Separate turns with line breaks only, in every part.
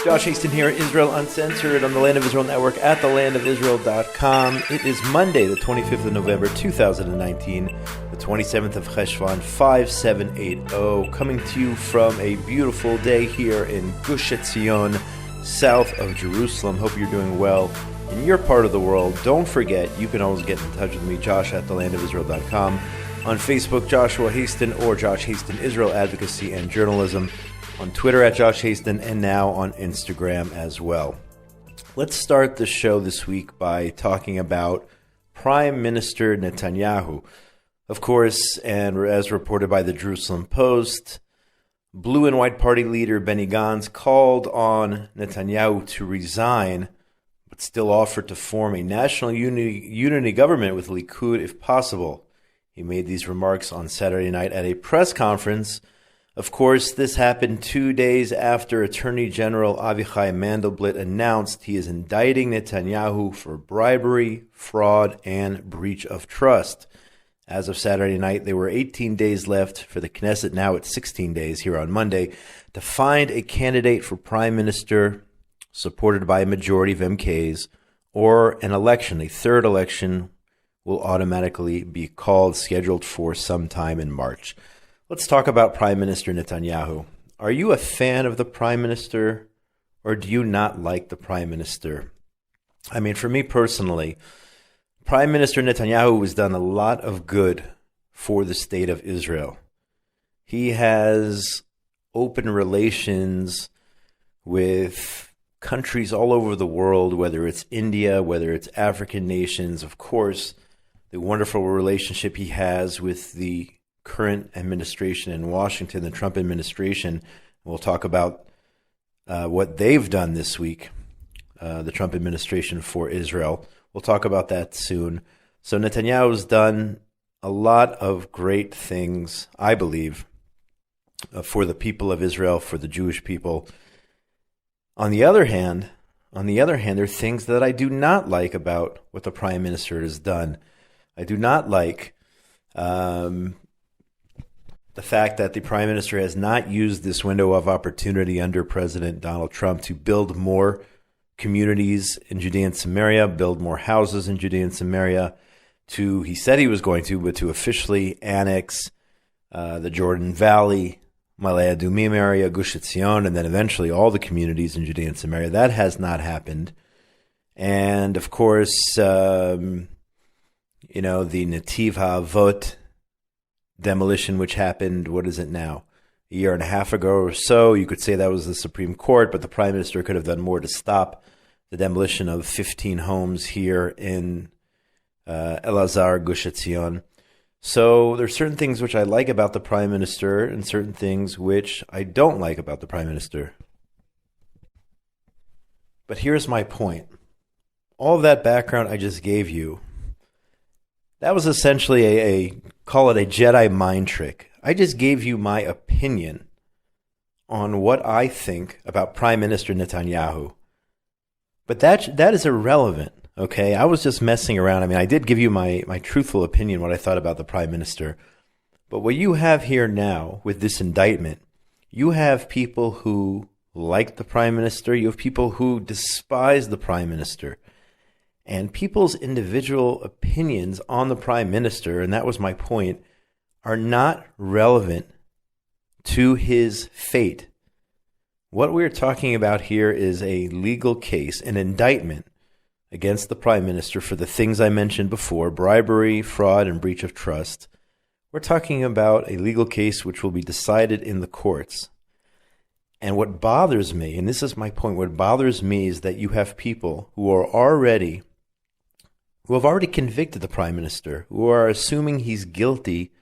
Josh Hasten here, Israel Uncensored on the Land of Israel Network at thelandofisrael.com. It is Monday, the 25th of November, 2019, the 27th of Cheshvan, 5780, coming to you from a beautiful day here in Gush Etzion, south of Jerusalem. Hope you're doing well in your part of the world. Don't forget, you can always get in touch with me, Josh at thelandofisrael.com. On Facebook, Joshua Hasten or Josh Hasten Israel Advocacy and Journalism. On Twitter at Josh Hasten, and now on Instagram as well. Let's start the show this week by talking about Prime Minister Netanyahu. Of course, and as reported by the Jerusalem Post, Blue and White Party leader Benny Gantz called on Netanyahu to resign, but still offered to form a national unity government with Likud if possible. He made these remarks on Saturday night at a press conference. Of course, this happened 2 days after Attorney General Avichai Mandelblit announced he is indicting Netanyahu for bribery, fraud, and breach of trust. As of Saturday night, there were 18 days left for the Knesset, now it's 16 days here on Monday, to find a candidate for Prime Minister supported by a majority of MKs, or an election, a third election, will automatically be called, scheduled for sometime in March. Let's talk about Prime Minister Netanyahu. Are you a fan of the Prime Minister, or do you not like the Prime Minister? I mean, for me personally, Prime Minister Netanyahu has done a lot of good for the state of Israel. He has open relations with countries all over the world, whether it's India, whether it's African nations. Of course, the wonderful relationship he has with the current administration in Washington, the Trump administration. We'll talk about what they've done this week, the Trump administration for Israel. We'll talk about that soon. So Netanyahu's done a lot of great things, I believe, for the people of Israel, for the Jewish people. On the other hand, there are things that I do not like about what the Prime Minister has done. I do not like the fact that the Prime Minister has not used this window of opportunity under President Donald Trump to build more communities in Judea and Samaria, build more houses in Judea and Samaria, he said he was going to, but to officially annex the Jordan Valley, Ma'ale Adumim area, Gush Etzion, and then eventually all the communities in Judea and Samaria. That has not happened. And of course, the Netiv HaAvot demolition, which happened, what is it now, a year and a half ago or so. You could say that was the Supreme Court, but the Prime Minister could have done more to stop the demolition of 15 homes here in Elazar, Gush Etzion. So there's certain things which I like about the Prime Minister and certain things which I don't like about the Prime Minister. But here's my point. All of that background I just gave you, that was essentially call it a Jedi mind trick. I just gave you my opinion on what I think about Prime Minister Netanyahu. But that is irrelevant, okay? I was just messing around. I mean, I did give you my truthful opinion, what I thought about the Prime Minister. But what you have here now with this indictment, you have people who like the Prime Minister. You have people who despise the Prime Minister. And people's individual opinions on the Prime Minister, and that was my point, are not relevant to his fate. What we're talking about here is a legal case, an indictment against the Prime Minister for the things I mentioned before, bribery, fraud, and breach of trust. We're talking about a legal case which will be decided in the courts. And what bothers me, and this is my point, what bothers me is that you have people who have already convicted the Prime Minister, who are assuming he's guilty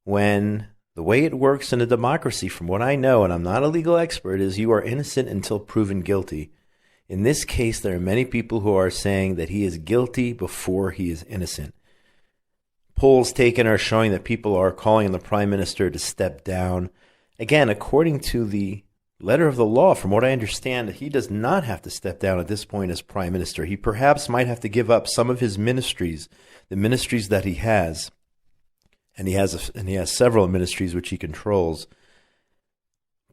when the way it works in a democracy, from what I know, and I'm not a legal expert, is you are innocent until proven guilty. In this case, there are many people who are saying that he is guilty before he is innocent. Polls taken are showing that people are calling on the Prime Minister to step down. Again, according to the letter of the law, from what I understand, he does not have to step down at this point as Prime Minister. He perhaps might have to give up some of his ministries, the ministries that he has, and he has several ministries which he controls.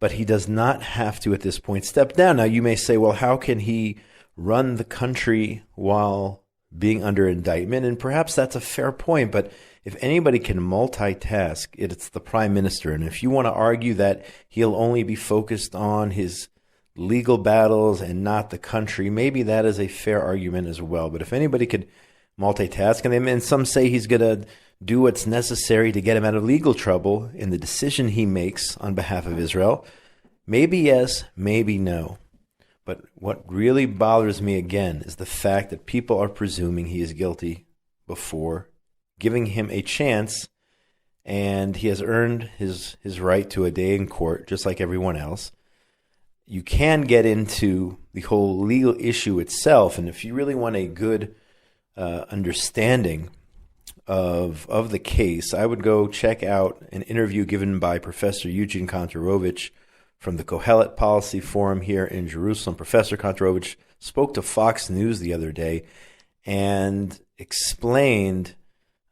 but he does not have to at this point step down. Now, you may say, well, how can he run the country while being under indictment? And perhaps that's a fair point, but if anybody can multitask, it's the prime minister. And if you want to argue that he'll only be focused on his legal battles and not the country, maybe that is a fair argument as well. But if anybody could multitask, and some say he's going to do what's necessary to get him out of legal trouble in the decision he makes on behalf of Israel, maybe yes, maybe no. But what really bothers me again is the fact that people are presuming he is guilty before giving him a chance, and he has earned his right to a day in court just like everyone else. You can get into the whole legal issue itself, and if you really want a good understanding of the case, I would go check out an interview given by Professor Eugene Kontorovich from the Kohelet Policy Forum here in Jerusalem. Professor Kontorovich spoke to Fox News the other day and explained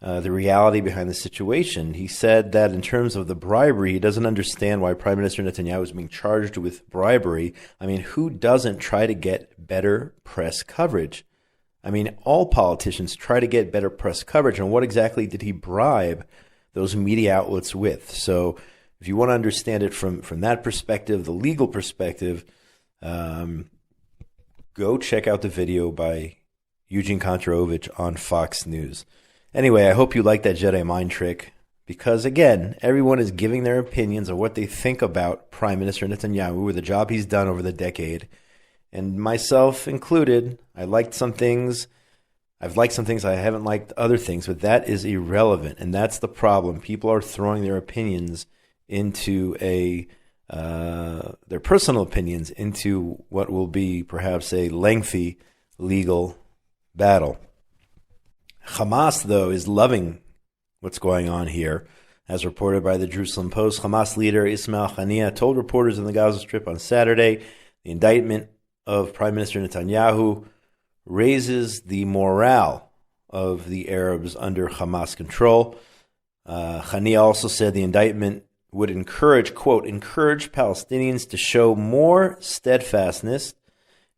the reality behind the situation. He said that in terms of the bribery, he doesn't understand why Prime Minister Netanyahu is being charged with bribery. I mean, who doesn't try to get better press coverage? I mean, all politicians try to get better press coverage. And what exactly did he bribe those media outlets with? So if you want to understand it from that perspective, the legal perspective, go check out the video by Eugene Kontorovich on Fox News. Anyway, I hope you like that Jedi mind trick, because, again, everyone is giving their opinions of what they think about Prime Minister Netanyahu or the job he's done over the decade. And myself included, I've liked some things, I haven't liked other things, but that is irrelevant, and that's the problem. People are throwing their opinions into their personal opinions into what will be perhaps a lengthy legal battle. Hamas, though, is loving what's going on here. As reported by the Jerusalem Post, Hamas leader Ismail Haniyeh told reporters in the Gaza Strip on Saturday the indictment of Prime Minister Netanyahu raises the morale of the Arabs under Hamas control. Haniyeh also said the indictment would encourage Palestinians to show more steadfastness.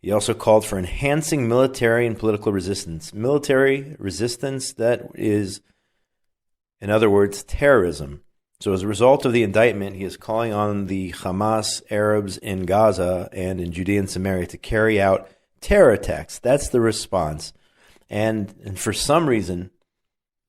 He also called for enhancing military and political resistance. Military resistance, that is, in other words, terrorism. So as a result of the indictment, he is calling on the Hamas Arabs in Gaza and in Judea and Samaria to carry out terror attacks. That's the response. And for some reason,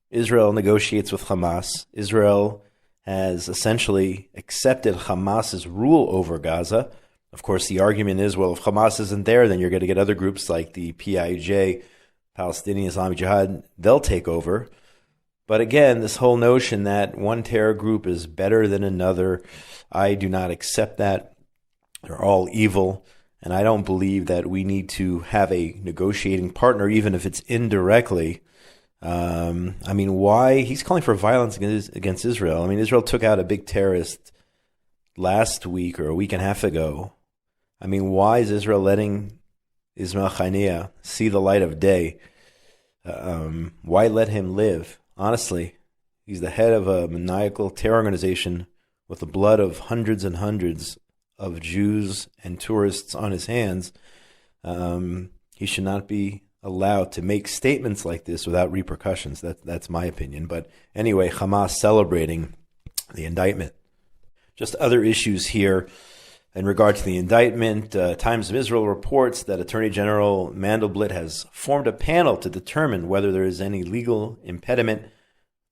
Israel negotiates with Hamas. Israel has essentially accepted Hamas's rule over Gaza. Of course, the argument is, well, if Hamas isn't there, then you're going to get other groups like the PIJ, Palestinian Islamic Jihad, they'll take over. But again, this whole notion that one terror group is better than another, I do not accept that. They're all evil, and I don't believe that we need to have a negotiating partner, even if it's indirectly. Why? He's calling for violence against Israel. I mean, Israel took out a big terrorist last week or a week and a half ago. I mean, why is Israel letting Ismail Haniyeh see the light of day? Why let him live? Honestly, he's the head of a maniacal terror organization with the blood of hundreds and hundreds of Jews and tourists on his hands. He should not be allowed to make statements like this without repercussions. That's my opinion. But anyway, Hamas celebrating the indictment. Just other issues here in regard to the indictment. Times of Israel reports that Attorney General Mandelblit has formed a panel to determine whether there is any legal impediment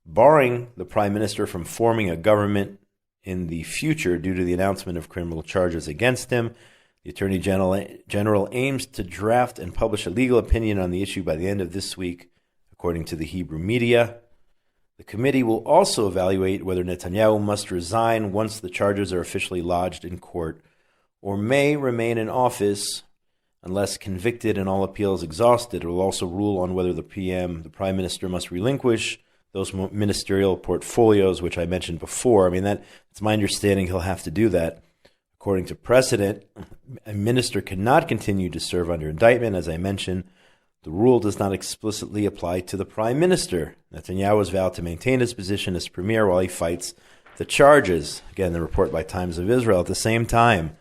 barring the Prime Minister from forming a government in the future due to the announcement of criminal charges against him. The Attorney General aims to draft and publish a legal opinion on the issue by the end of this week, according to the Hebrew media. The committee will also evaluate whether Netanyahu must resign once the charges are officially lodged in court, or may remain in office unless convicted and all appeals exhausted. It will also rule on whether the Prime Minister, must relinquish those ministerial portfolios, which I mentioned before. I mean, it's my understanding he'll have to do that. According to precedent, a minister cannot continue to serve under indictment. As I mentioned, the rule does not explicitly apply to the Prime Minister. Netanyahu has vowed to maintain his position as premier while he fights The charges, again, the report by Times of Israel, at the same time,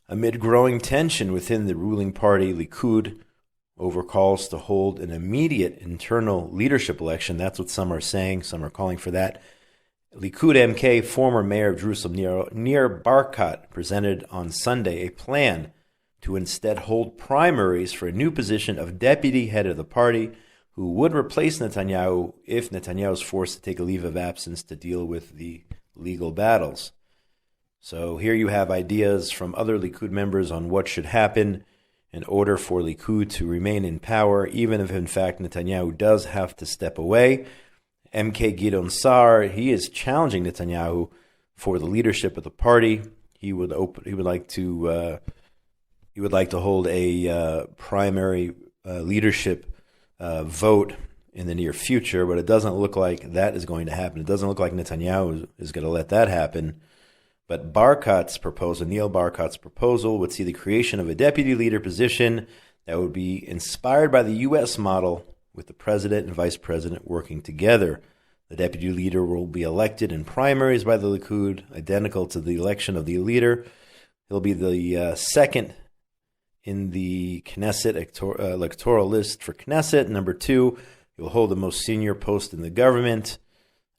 amid growing tension within the ruling party, Likud, over calls to hold an immediate internal leadership election. That's what some are saying. Some are calling for that. Likud MK, former mayor of Jerusalem, Nir Barkat, presented on Sunday a plan to instead hold primaries for a new position of deputy head of the party, who would replace Netanyahu if Netanyahu is forced to take a leave of absence to deal with the legal battles. So here you have ideas from other Likud members on what should happen in order for Likud to remain in power, even if in fact Netanyahu does have to step away. MK Gideon Sa'ar, he is challenging Netanyahu for the leadership of the party. He would like to hold a primary leadership vote in the near future, but it doesn't look like that is going to happen. It doesn't look like Netanyahu is going to let that happen. But Neil Barkat's proposal would see the creation of a deputy leader position that would be inspired by the U.S. model, with the president and vice president working together. The deputy leader will be elected in primaries by the Likud, identical to the election of the leader. He'll be the second in the Knesset electoral list for Knesset. Number 2, he'll hold the most senior post in the government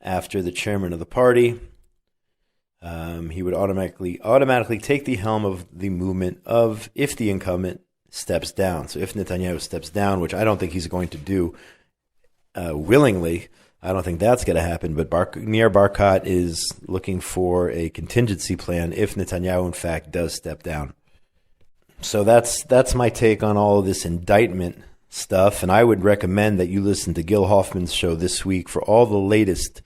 after the chairman of the party. He would automatically take the helm of the movement if the incumbent steps down. So if Netanyahu steps down, which I don't think he's going to do willingly, I don't think that's going to happen. But Nir Barkat is looking for a contingency plan if Netanyahu, in fact, does step down. So that's my take on all of this indictment stuff. And I would recommend that you listen to Gil Hoffman's show this week for all the latest.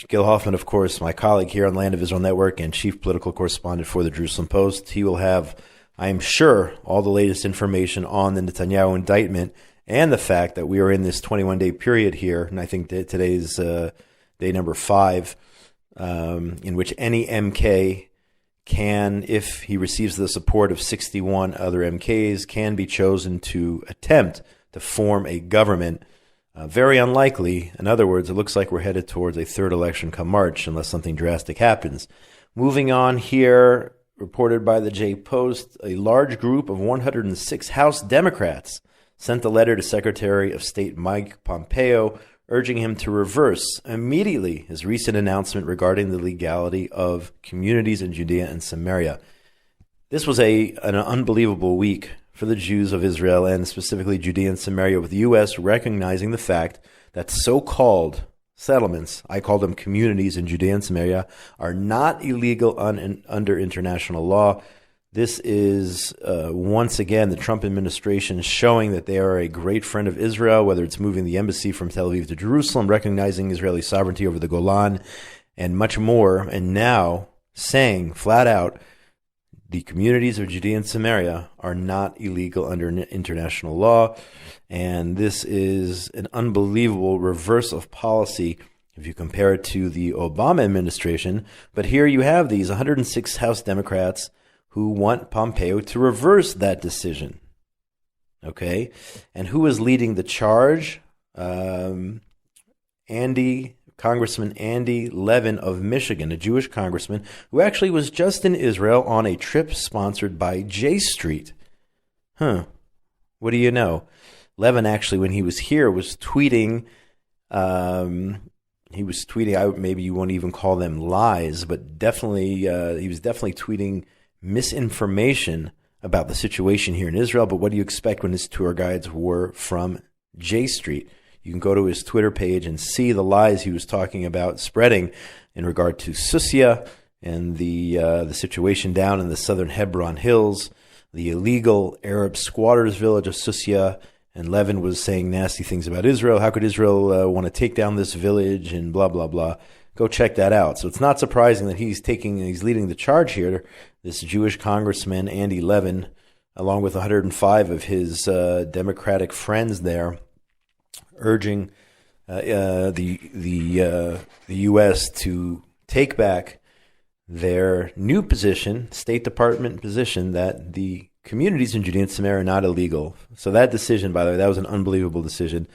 Gil Hoffman, of course, my colleague here on Land of Israel Network and chief political correspondent for the Jerusalem Post. He will have, I am sure, all the latest information on the Netanyahu indictment and the fact that we are in this 21-day period here, and I think that today's day number 5, in which any MK can, if he receives the support of 61 other MKs, can be chosen to attempt to form a government. Very unlikely. In other words, it looks like we're headed towards a third election come March, unless something drastic happens. Moving on here, reported by the J Post, a large group of 106 House Democrats sent a letter to Secretary of State Mike Pompeo urging him to reverse immediately his recent announcement regarding the legality of communities in Judea and Samaria. This was an unbelievable week for the Jews of Israel, and specifically Judea and Samaria, with the U.S. recognizing the fact that so-called settlements, I call them communities in Judea and Samaria, are not illegal under international law. This is, once again, the Trump administration showing that they are a great friend of Israel, whether it's moving the embassy from Tel Aviv to Jerusalem, recognizing Israeli sovereignty over the Golan, and much more, and now saying flat out, the communities of Judea and Samaria are not illegal under international law, and this is an unbelievable reverse of policy if you compare it to the Obama administration. But here you have these 106 House Democrats who want Pompeo to reverse that decision. Okay? And who is leading the charge? Congressman Andy Levin of Michigan, a Jewish congressman who actually was just in Israel on a trip sponsored by J Street. What do you know? Levin actually, when he was here, was tweeting. Maybe you won't even call them lies, but definitely he was definitely tweeting misinformation about the situation here in Israel. But what do you expect when his tour guides were from J Street? You can go to his Twitter page and see the lies he was talking about spreading in regard to Susia and the situation down in the southern Hebron Hills, the illegal Arab squatters village of Susia. And Levin was saying nasty things about Israel. How could Israel want to take down this village and blah, blah, blah. Go check that out. So it's not surprising that he's leading the charge here, this Jewish congressman, Andy Levin, along with 105 of his Democratic friends there, urging the U.S. to take back their new position, State Department position, that the communities in Judea and Samaria are not illegal. So that decision, by the way, that was an unbelievable decision.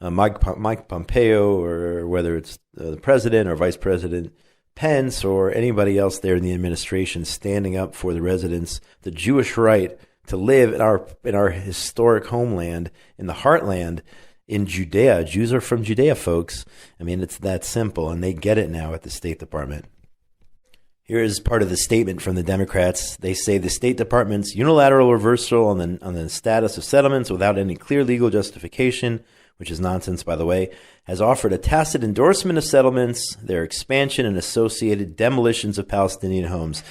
Mike Pompeo, or whether it's the president or vice president, Pence or anybody else there in the administration standing up for the residents, the Jewish right to live in our historic homeland, in the heartland, in Judea. Jews are from Judea, folks. I mean, it's that simple, and they get it now at the State Department. Here is part of the statement from the Democrats. They say the State Department's unilateral reversal on the status of settlements without any clear legal justification, which is nonsense, by the way, has offered a tacit endorsement of settlements, their expansion, and associated demolitions of Palestinian homes.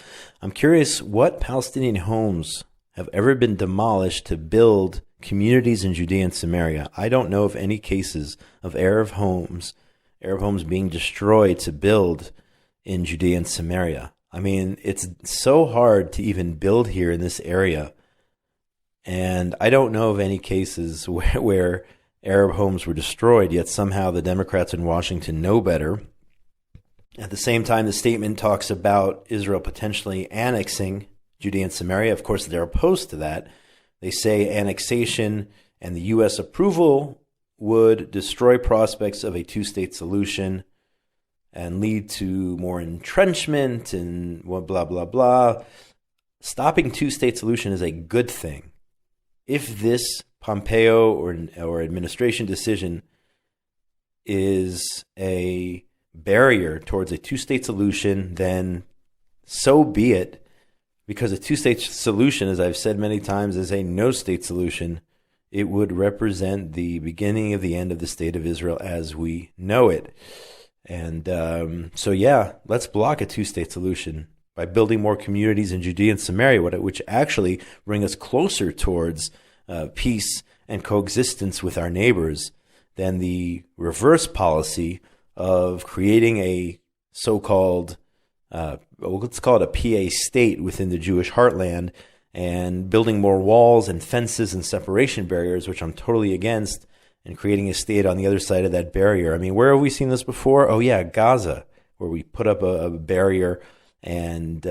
I'm curious what Palestinian homes have ever been demolished to build communities in Judea and Samaria. I don't know of any cases of Arab homes being destroyed to build in Judea and Samaria. I mean, it's so hard to even build here in this area. And I don't know of any cases where Arab homes were destroyed, yet somehow the Democrats in Washington know better. At the same time, the statement talks about Israel potentially annexing Judea and Samaria. Of course, they're opposed to that. They say annexation and the U.S. approval would destroy prospects of a two-state solution and lead to more entrenchment and blah, blah, blah. Stopping two-state solution is a good thing. If this Pompeo or administration decision is a barrier towards a two-state solution, then so be it, because a two-state solution, as I've said many times, is a no-state solution. It would represent the beginning of the end of the state of Israel as we know it. And let's block a two-state solution by building more communities in Judea and Samaria, which actually bring us closer towards peace and coexistence with our neighbors than the reverse policy of creating a so-called, let's call it a PA state within the Jewish heartland and building more walls and fences and separation barriers, which I'm totally against, and creating a state on the other side of that barrier. I mean, where have we seen this before? Oh, yeah, Gaza, where we put up a barrier and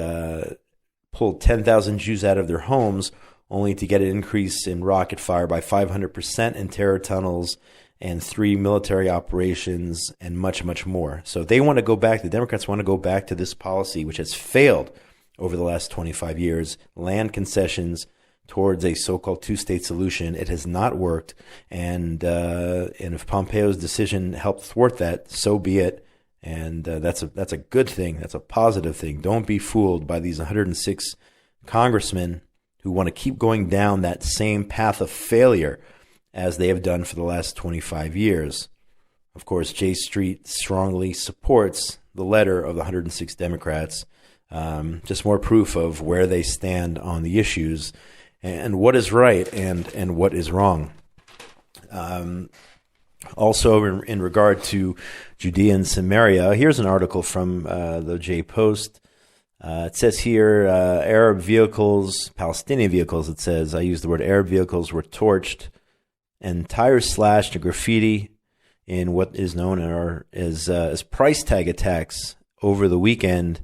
pulled 10,000 Jews out of their homes, only to get an increase in rocket fire by 500% in terror tunnels and 3 military operations and much, much more. So they want to go back, the Democrats want to go back to this policy, which has failed over the last 25 years, land concessions towards a so-called two-state solution. It has not worked. And if Pompeo's decision helped thwart that, so be it. And that's a good thing. That's a positive thing. Don't be fooled by these 106 congressmen who want to keep going down that same path of failure as they have done for the last 25 years. Of course, J Street strongly supports the letter of the 106 Democrats. Just more proof of where they stand on the issues and what is right and what is wrong. Also, in regard to Judea and Samaria, here's an article from the J Post. It says here, Arab vehicles, Palestinian vehicles, it says, I use the word Arab vehicles, were torched and tires slashed and graffiti in what is known as price tag attacks over the weekend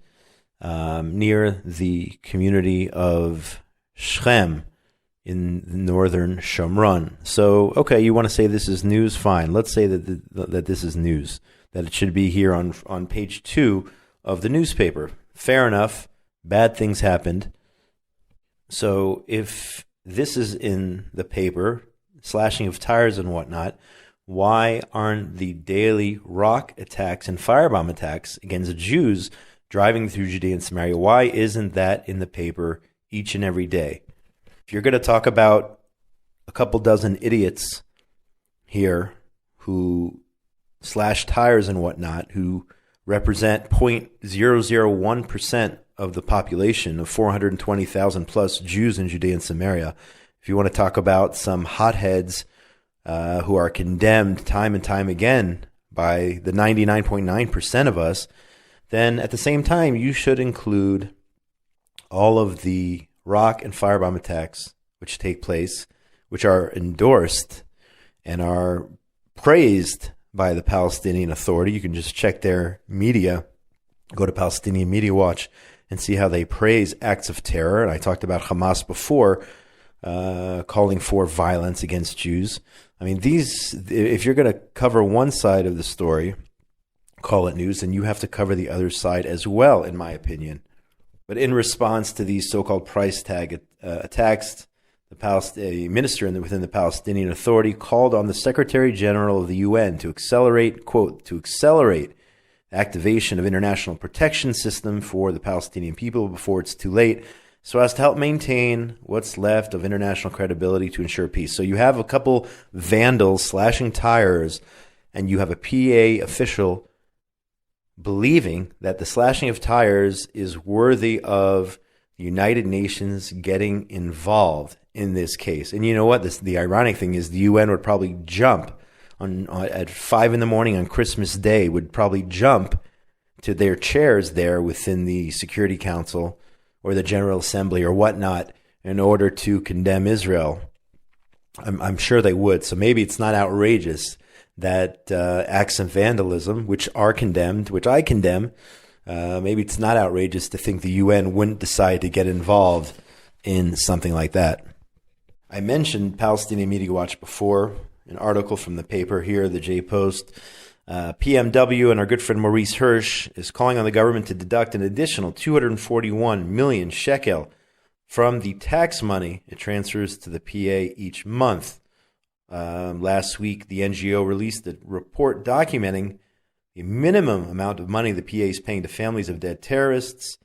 near the community of Shechem in northern Shomron. So, okay, you want to say this is news? Fine. Let's say that this is news, that it should be here on page 2 of the newspaper. Fair enough. Bad things happened. So if this is in the paper, slashing of tires and whatnot, why aren't the daily rock attacks and firebomb attacks against Jews driving through Judea and Samaria, why isn't that in the paper each and every day? If you're going to talk about a couple dozen idiots here who slash tires and whatnot, who represent 0.001% of the population of 420,000 plus Jews in Judea and Samaria, if you want to talk about some hotheads who are condemned time and time again by the 99.9% of us, then at the same time, you should include all of the rock and firebomb attacks which take place, which are endorsed and are praised by the Palestinian Authority. You can just check their media, go to Palestinian Media Watch, and see how they praise acts of terror. And I talked about Hamas before, calling for violence against Jews. I mean, if you're going to cover one side of the story, call it news, then you have to cover the other side as well, in my opinion. But in response to these so-called price tag attacks, the minister within the Palestinian Authority called on the Secretary General of the UN to accelerate, quote, to accelerate activation of international protection system for the Palestinian people before it's too late, so as to help maintain what's left of international credibility to ensure peace. So you have a couple vandals slashing tires, and you have a PA official believing that the slashing of tires is worthy of the United Nations getting involved in this case. And you know what? The ironic thing is the UN would probably jump at 5 a.m. on Christmas Day, would probably jump to their chairs there within the Security Council or the General Assembly or whatnot in order to condemn Israel. I'm sure they would. So maybe it's not outrageous that acts of vandalism, which are condemned, which I condemn, maybe it's not outrageous to think the UN wouldn't decide to get involved in something like that. I mentioned Palestinian Media Watch before, an article from the paper here, the J Post. PMW and our good friend Maurice Hirsch is calling on the government to deduct an additional 241 million shekel from the tax money it transfers to the PA each month. Last week, the NGO released a report documenting the minimum amount of money the PA is paying to families of dead terrorists.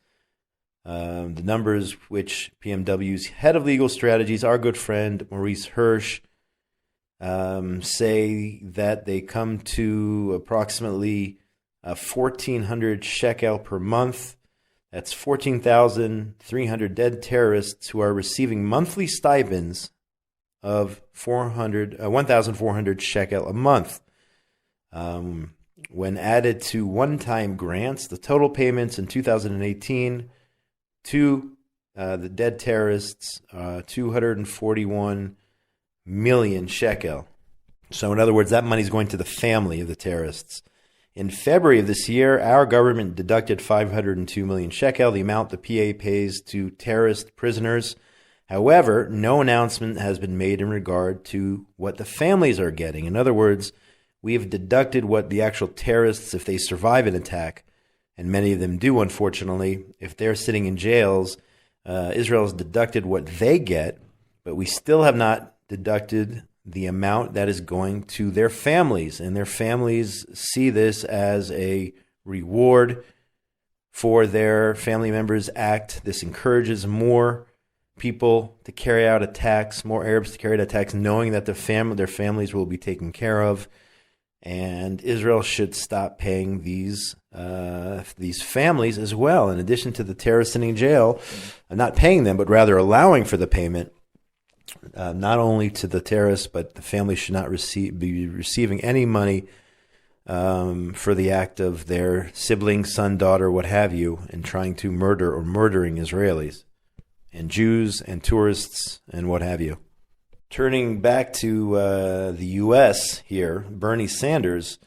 The numbers which PMW's head of legal strategies, our good friend Maurice Hirsch, say that they come to approximately 1,400 shekel per month. That's 14,300 dead terrorists who are receiving monthly stipends of 1,400 shekel a month. When added to one-time grants, the total payments in 2018 to the dead terrorists, 241 million shekel. So in other words, that money is going to the family of the terrorists. In February of this year, our government deducted 502 million shekel, the amount the PA pays to terrorist prisoners. However, no announcement has been made in regard to what the families are getting. In other words, we have deducted what the actual terrorists, if they survive an attack, and many of them do, unfortunately, if they're sitting in jails, Israel has deducted what they get, but we still have not deducted the amount that is going to their families. And their families see this as a reward for their family members' act. This encourages more people to carry out attacks, more Arabs to carry out attacks, knowing that their families will be taken care of. And Israel should stop paying these families as well. In addition to the terrorists sitting in jail, not paying them, but rather allowing for the payment, not only to the terrorists, but the family should not be receiving any money for the act of their sibling, son, daughter, what have you, in trying to murder or murdering Israelis and Jews and tourists and what have you. Turning back to the U.S. here, Bernie Sanders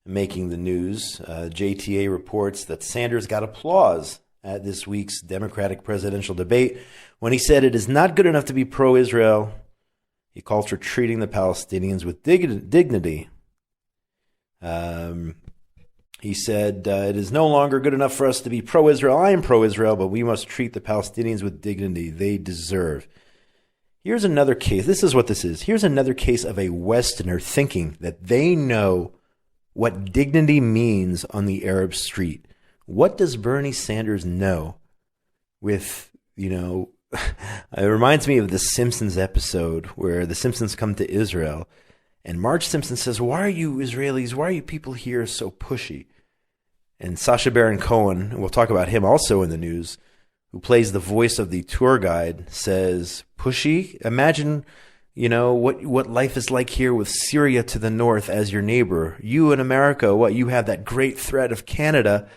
making the news. JTA reports that Sanders got applause at this week's Democratic presidential debate when he said it is not good enough to be pro-Israel. He called for treating the Palestinians with dignity. He said, it is no longer good enough for us to be pro-Israel. I am pro-Israel, but we must treat the Palestinians with dignity they deserve. Here's another case. This is what this is. Here's another case of a Westerner thinking that they know what dignity means on the Arab street. What does Bernie Sanders know with, it reminds me of the Simpsons episode where the Simpsons come to Israel and Marge Simpson says, why are you Israelis, why are you people here so pushy? And Sacha Baron Cohen, and we'll talk about him also in the news, who plays the voice of the tour guide, says, pushy? Imagine, what life is like here with Syria to the north as your neighbor. You in America, you have that great threat of Canada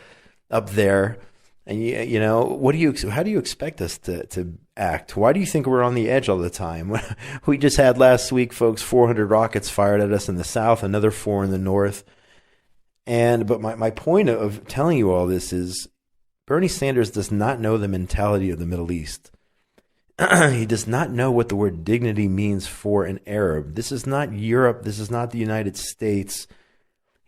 up there. And, how do you expect us to act? Why do you think we're on the edge all the time? We just had last week, folks, 400 rockets fired at us in the south, another 4 in the north. But my point of telling you all this is Bernie Sanders does not know the mentality of the Middle East. He does not know what the word dignity means for an Arab. This is not Europe. This is not the United States.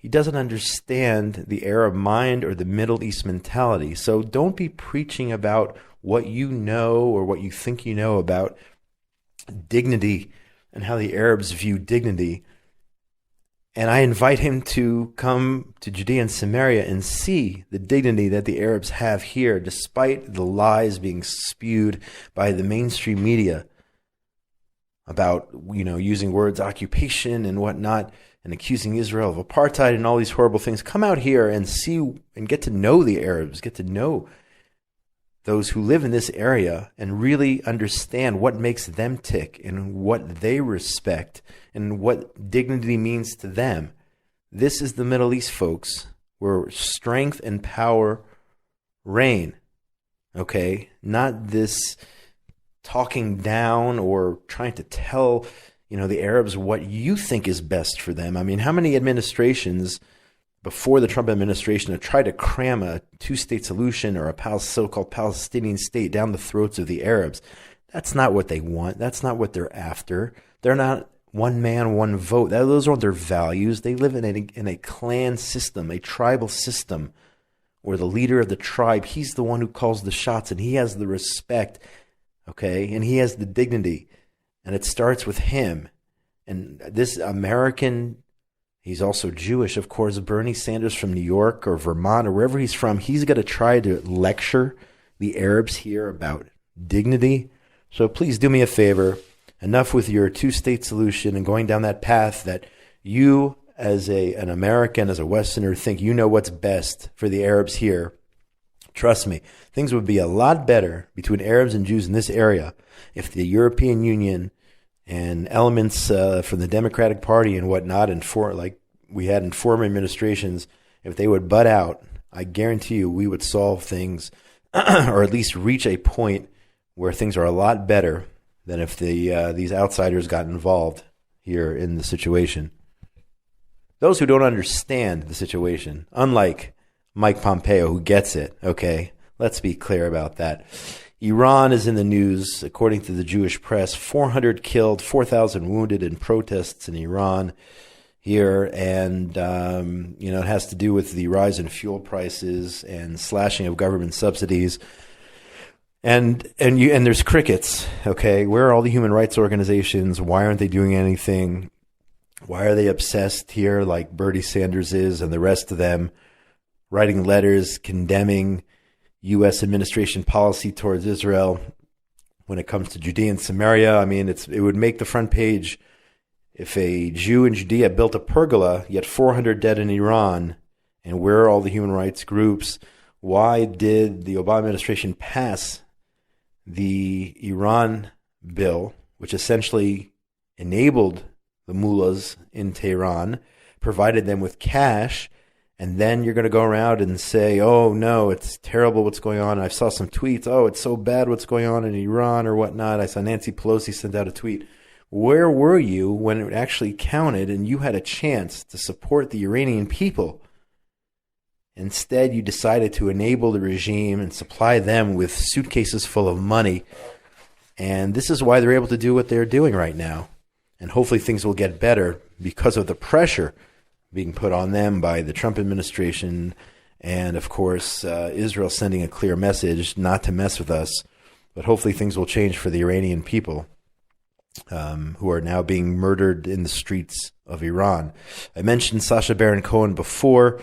he doesn't understand the Arab mind or the Middle East mentality. So don't be preaching about what you know or what you think you know about dignity and how the Arabs view dignity. And I invite him to come to Judea and Samaria and see the dignity that the Arabs have here, despite the lies being spewed by the mainstream media about, using words occupation and whatnot, and accusing Israel of apartheid and all these horrible things. Come out here and see and get to know the Arabs, get to know those who live in this area and really understand what makes them tick and what they respect and what dignity means to them. This is the Middle East, folks, where strength and power reign, okay? Not this talking down or trying to tell, the Arabs what you think is best for them. I mean, how many administrations before the Trump administration have tried to cram a two-state solution or a so-called Palestinian state down the throats of the Arabs? That's not what they want. That's not what they're after. They're not one man, one vote. Those aren't their values. They live in a clan system, a tribal system, where the leader of the tribe, he's the one who calls the shots, and he has the respect, okay? And he has the dignity. And it starts with him. And this American, he's also Jewish, of course, Bernie Sanders from New York or Vermont or wherever he's from, he's going to try to lecture the Arabs here about dignity. So please do me a favor. Enough with your two-state solution and going down that path that you as an American, as a Westerner, think you know what's best for the Arabs here. Trust me, things would be a lot better between Arabs and Jews in this area if the European Union and elements from the Democratic Party and whatnot, and like we had in former administrations, if they would butt out, I guarantee you we would solve things or at least reach a point where things are a lot better than if these outsiders got involved here in the situation. Those who don't understand the situation, unlike Mike Pompeo, who gets it, okay? Let's be clear about that. Iran is in the news, according to the Jewish press. 400 killed, 4,000 wounded in protests in Iran here. And, it has to do with the rise in fuel prices and slashing of government subsidies. And there's crickets, okay? Where are all the human rights organizations? Why aren't they doing anything? Why are they obsessed here like Bernie Sanders is and the rest of them, writing letters condemning U.S. administration policy towards Israel when it comes to Judea and Samaria? I mean, it would make the front page if a Jew in Judea built a pergola, yet 400 dead in Iran. And where are all the human rights groups? Why did the Obama administration pass the Iran bill, which essentially enabled the mullahs in Tehran, provided them with cash, and then you're going to go around and say, oh, no, it's terrible what's going on. I saw some tweets. Oh, it's so bad what's going on in Iran or whatnot. I saw Nancy Pelosi send out a tweet. Where were you when it actually counted and you had a chance to support the Iranian people? Instead, you decided to enable the regime and supply them with suitcases full of money. And this is why they're able to do what they're doing right now. And hopefully things will get better because of the pressure being put on them by the Trump administration, and of course Israel sending a clear message not to mess with us. But hopefully things will change for the Iranian people who are now being murdered in the streets of Iran. I mentioned Sacha Baron Cohen before.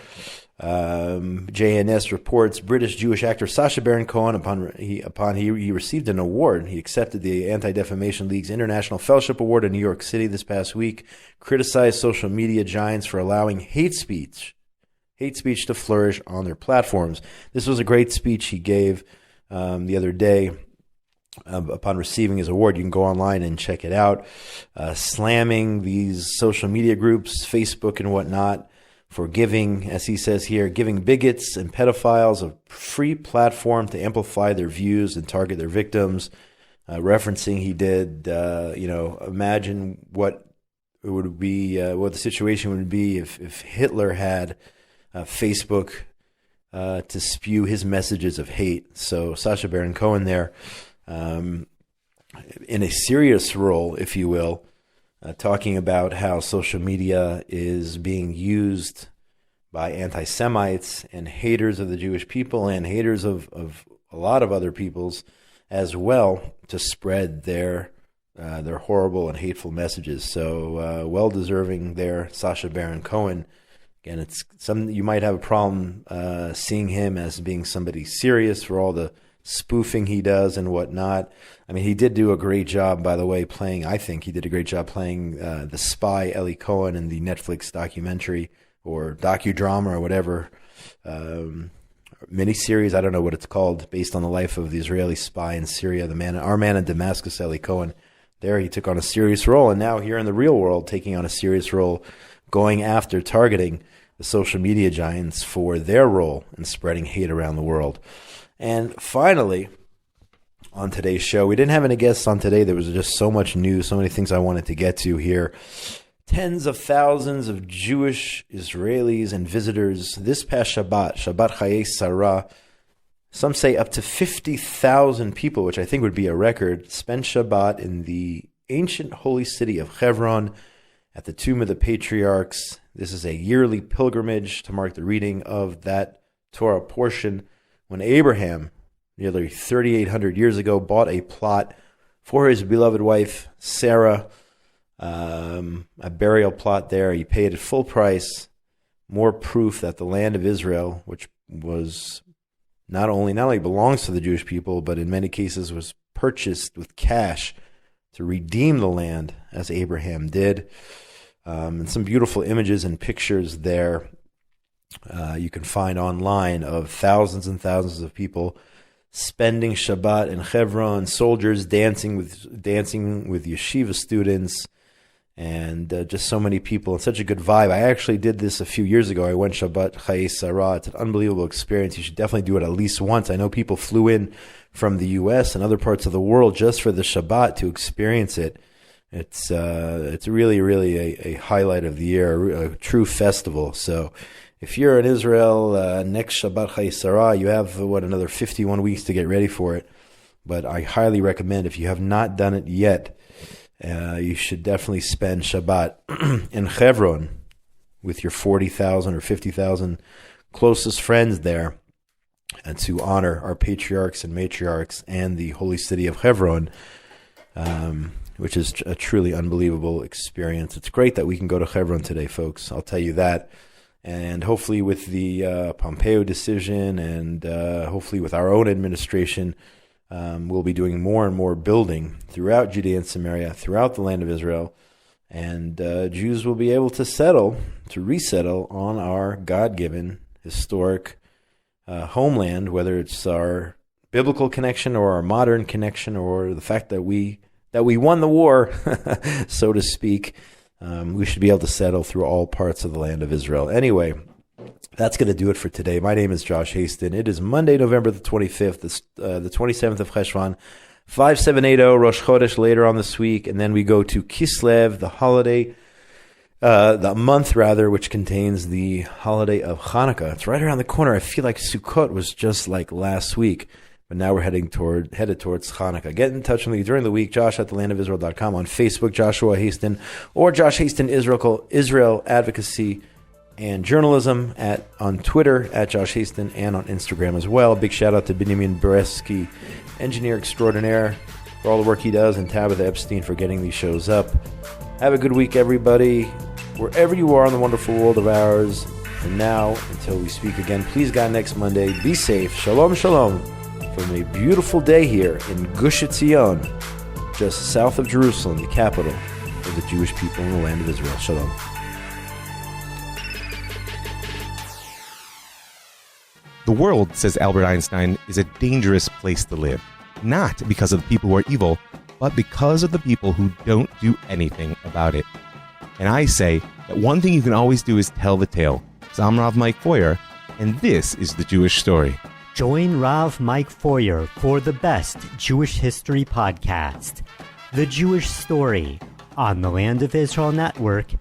JNS reports British Jewish actor Sacha Baron Cohen, he received an award. He accepted the Anti-Defamation League's International Fellowship Award in New York City this past week, criticized social media giants for allowing hate speech to flourish on their platforms. This was a great speech he gave the other day upon receiving his award. You can go online and check it out, slamming these social media groups, Facebook and whatnot, for giving, as he says here, giving bigots and pedophiles a free platform to amplify their views and target their victims. Referencing he did, imagine what it would be, what the situation would be if Hitler had Facebook to spew his messages of hate. So Sacha Baron Cohen there, in a serious role, if you will, talking about how social media is being used by anti-Semites and haters of the Jewish people and haters of a lot of other peoples as well, to spread their horrible and hateful messages. So well-deserving there, Sacha Baron Cohen. Again, it's you might have a problem seeing him as being somebody serious for all the spoofing he does and whatnot. I mean, he did do a great job, by the way, I think he did a great job playing the spy Eli Cohen in the Netflix documentary or docudrama or whatever, miniseries, I don't know what it's called, based on the life of the Israeli spy in Syria, our man in Damascus, Eli Cohen. There he took on a serious role, and now here in the real world, taking on a serious role, going after targeting the social media giants for their role in spreading hate around the world. And finally, on today's show, we didn't have any guests on today. There was just so much news, so many things I wanted to get to here. Tens of thousands of Jewish Israelis and visitors this past Shabbat Chayei Sarah, some say up to 50,000 people, which I think would be a record, spent Shabbat in the ancient holy city of Hebron at the Tomb of the Patriarchs. This is a yearly pilgrimage to mark the reading of that Torah portion when Abraham, nearly 3,800 years ago, bought a plot for his beloved wife, Sarah, a burial plot there. He paid it full price. More proof that the land of Israel, which was not only belongs to the Jewish people, but in many cases was purchased with cash to redeem the land, as Abraham did. And some beautiful images and pictures there you can find online of thousands and thousands of people spending Shabbat in Hebron, soldiers dancing with yeshiva students, and just so many people, and such a good vibe. I actually did this a few years ago. I went Shabbat Chayei Sarah. It's an unbelievable experience. You should definitely do it at least once. I know people flew in from the U.S. and other parts of the world just for the Shabbat to experience it. It's really, really a highlight of the year, a true festival. So if you're in Israel next Shabbat Chayei Sarah, you have, another 51 weeks to get ready for it. But I highly recommend, if you have not done it yet, you should definitely spend Shabbat in Hebron with your 40,000 or 50,000 closest friends there, and to honor our patriarchs and matriarchs and the holy city of Hebron, which is a truly unbelievable experience. It's great that we can go to Hebron today, folks. I'll tell you that. And hopefully with the Pompeo decision and hopefully with our own administration, we'll be doing more and more building throughout Judea and Samaria, throughout the land of Israel, and Jews will be able to resettle on our God-given, historic homeland, whether it's our biblical connection or our modern connection, or the fact that we won the war, so to speak. We should be able to settle through all parts of the land of Israel. Anyway, that's going to do it for today. My name is Josh Hasten. It is Monday, November the 25th, the 27th of Cheshvan, 5780, Rosh Chodesh later on this week, and then we go to Kislev, the holiday, the month rather, which contains the holiday of Hanukkah. It's right around the corner. I feel like Sukkot was just like last week, but now we're headed towards Hanukkah. Get in touch with me during the week, josh@thelandofisrael.com, on Facebook, Joshua Hasten, or Josh Hasten Israel Advocacy and Journalism on Twitter @Josh Hasten, and on Instagram as well. Big shout out to Binyamin Beresky, engineer extraordinaire, for all the work he does, and Tabitha Epstein for getting these shows up. Have a good week, everybody, wherever you are in the wonderful world of ours. And now, until we speak again, please God, next Monday, be safe. Shalom, shalom, from a beautiful day here in Gush Etzion, just south of Jerusalem, the capital of the Jewish people in the land of Israel. Shalom.
The world, says Albert Einstein, is a dangerous place to live, not because of the people who are evil, but because of the people who don't do anything about it. And I say that one thing you can always do is tell the tale. So I'm Rav Mike Foyer, and this is The Jewish Story.
Join Rav Mike Foyer for the best Jewish history podcast, The Jewish Story, on the Land of Israel Network